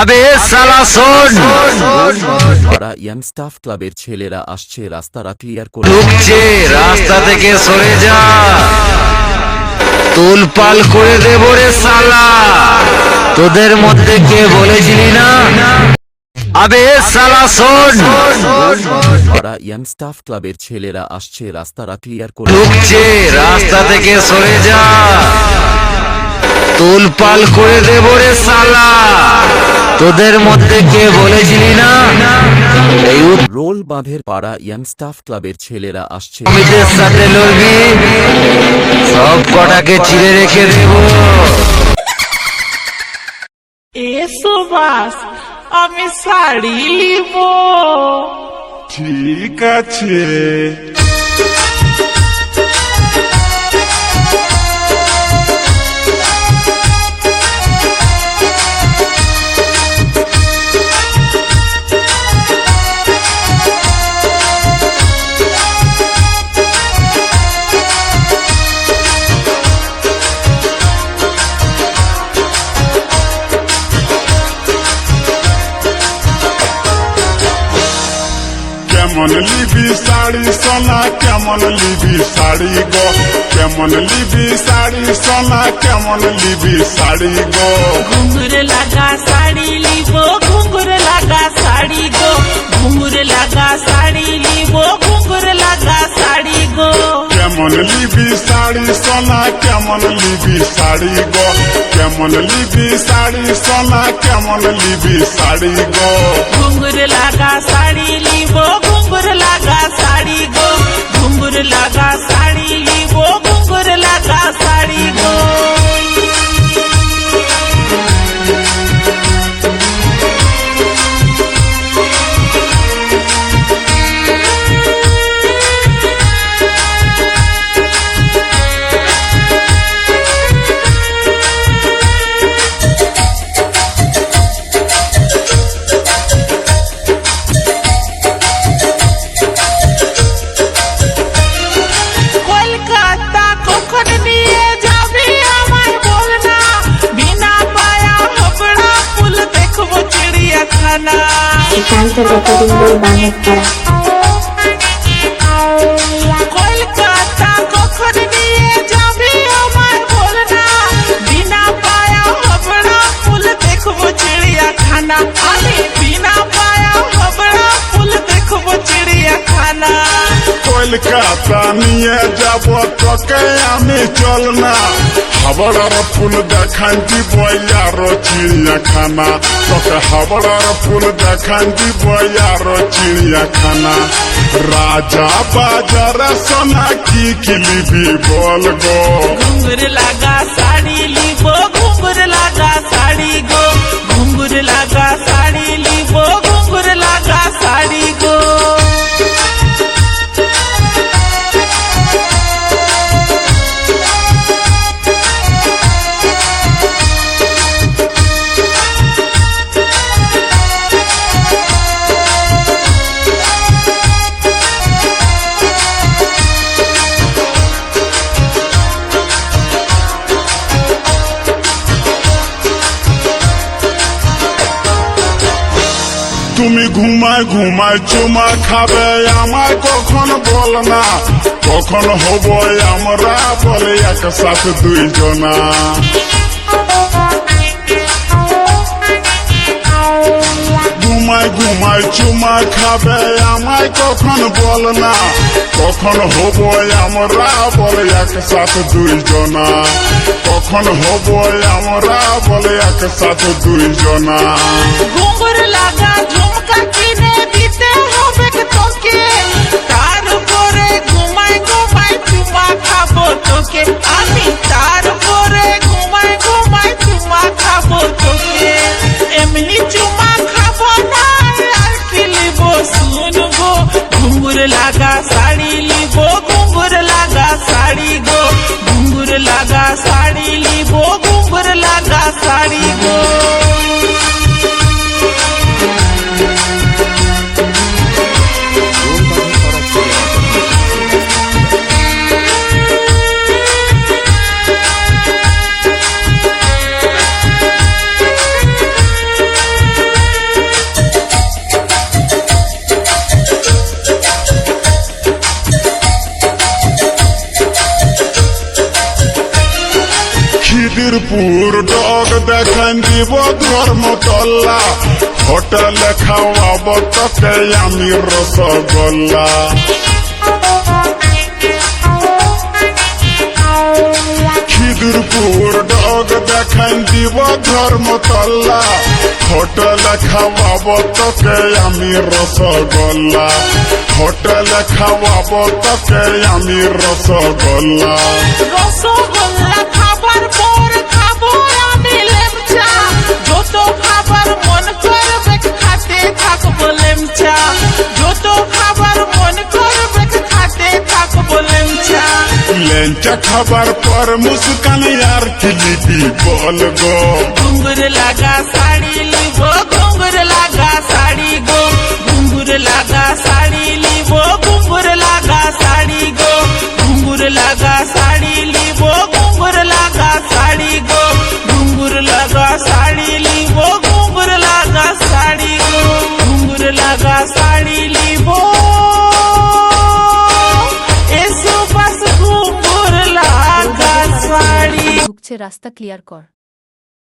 আবে সালা শোন, পাড়া ইয়াং স্টাফ ক্লাবের ছেলেরা আসছে, রাস্তাটা ক্লিয়ার করে ঢুকছে, রাস্তা থেকে সরে যা, তুলপাল করে দেব রে সালা। তোদের মধ্যে কে বলেছিলি না? আবে সালা শোন, পাড়া ইয়াং স্টাফ ক্লাবের ছেলেরা আসছে, রাস্তাটা ক্লিয়ার করে ঢুকছে, রাস্তা থেকে সরে যা, তুলপাল করে দেব রে সালা। তোদের মধ্যে কে বলেছিলি না? এই রোল বাঁধের পাড়া ইয়াং স্টাফ ক্লাবের ছেলেরা আসছে, উদ্যমের সাথে লড়বি, সব কটাকে চিড়ে রেখে দেব। এসো বাস, আমি শাড়ি লিব। ঠিক আছে। কেমন লিবি শাড়ি সোনা, কেমন লিবি শাড়ি গো, কেমন লিবি শাড়ি সোনা, কেমন লিবি শাড়ি গো। घुंघर लगा साड़ी लिबो, घुंघर लगा साड़ी गो, घुंघर लगा साड़ी लिबो, घुंघर लगा साड़ी गो। কেমন লিবি শাড়ি সোনা, কেমন লিবি শাড়ি গো, কেমন লিবি শাড়ি সোনা, কেমন লিবি শাড়ি গো। घुंघर लगा साड़ी लिबो, घुंघर लगा साड़ी गो, घुंघर लगा साड़ी लिबो, घुंघर लगा साड़ी गो। কলকাতা কখন নিয়ে যাবি আমায় বল না, বিনা পায়া হবড়া ফুল দেখবো চিড়িয়াখানা। শান্ত রেকর্ডিং বাংলা করা। কলকাতা কখন নিয়ে যাবি আমায় বল না, বিনা পায়া হবড়া ফুল দেখবো চিড়িয়াখানা। আমি বিনা পায়া হবড়া ফুল দেখবো চিড়িয়াখানা। কলকাতা নিয়ে যাব তোকে আমি, চল না হাবড়ার ফুল দেখান দিব আরো চিড়িয়াখানা, তোকে হাবড়ার ফুল দেখান দিব আরো চিড়িয়াখানা। রাজা বাজার সোনা কি কিলিবি বল গো। घुंघर लगा साड़ी लिबो, घुंघर लगा साड़ी गो, घुंघर लगा साड़ी लिबो, घुंघर लगा साड़ी गो। তুমি ঘুমায় ঘুমায় চুমা খাবে আমায় কখন বল না, কখন হব আমরা বলে একসাথে দুইজনা। ঘুমায় ঘুমায় চুমা খাবে আমায় কখন বল না, কখন হব আমরা বলে একসাথে দুইজনা, কখন হব আমরা বলে একসাথে দুইজনা। ঘুंघर लगा झुमका किने दिते হবে তোকে, তার উপরে ঘুমাই ঘুমাই চুমা খাবো তোকে। আমি তার উপরে ঘুমাই ঘুমাই চুমা খাবো তোকে। এমনি চুমা খাবো না, আর কি লিবো শুনবো। ঘুंघर लगा साड़ी लिबो, घुंघर लगा साड़ी गो, घुंघर लगा साड़ी लिबो, घुंघर लगा साड़ी गो। রোল বাঁধের পাড়া ছেলেরা খিদিরপুর ডগ দেখান দিব ধর্মতলা হোটেলে খাওয়াব তোকে আমি রসগোল্লা খিদিরপুর ডগ দেখান দিব ধর্মতলা হোটেলে খাওয়াব তোকে আমি রসগোল্লা হোটেলে খাওয়াব তোকে আমি রসগোল্লা রসগোল্লা খাবার পর খাবো আমি লেমচা যত খাবার মন করবে খাতে থাকবো লেমচা যত খাবার মন করবে খাতে থাকবো লেমচা লেঞ্চা খাবার পর মুস্কান আর কি লিবি বল গো घुंघर लगा साड़ी लिबो घुंघर लगा साड़ी गो घुंघर लगा साड़ी लिबो घुंघर लगा साड़ी गो घुंघर लगा साड़ी लिबो घुंघर लगा साड़ी गो घुंघर लगा साड़ी लिबो घुंघर लगा साड़ी गो घुंघर लगा साड़ी लिबो एसो बस घुंघर लगा साड़ी ঢুকছে রাস্তা ক্লিয়ার কর।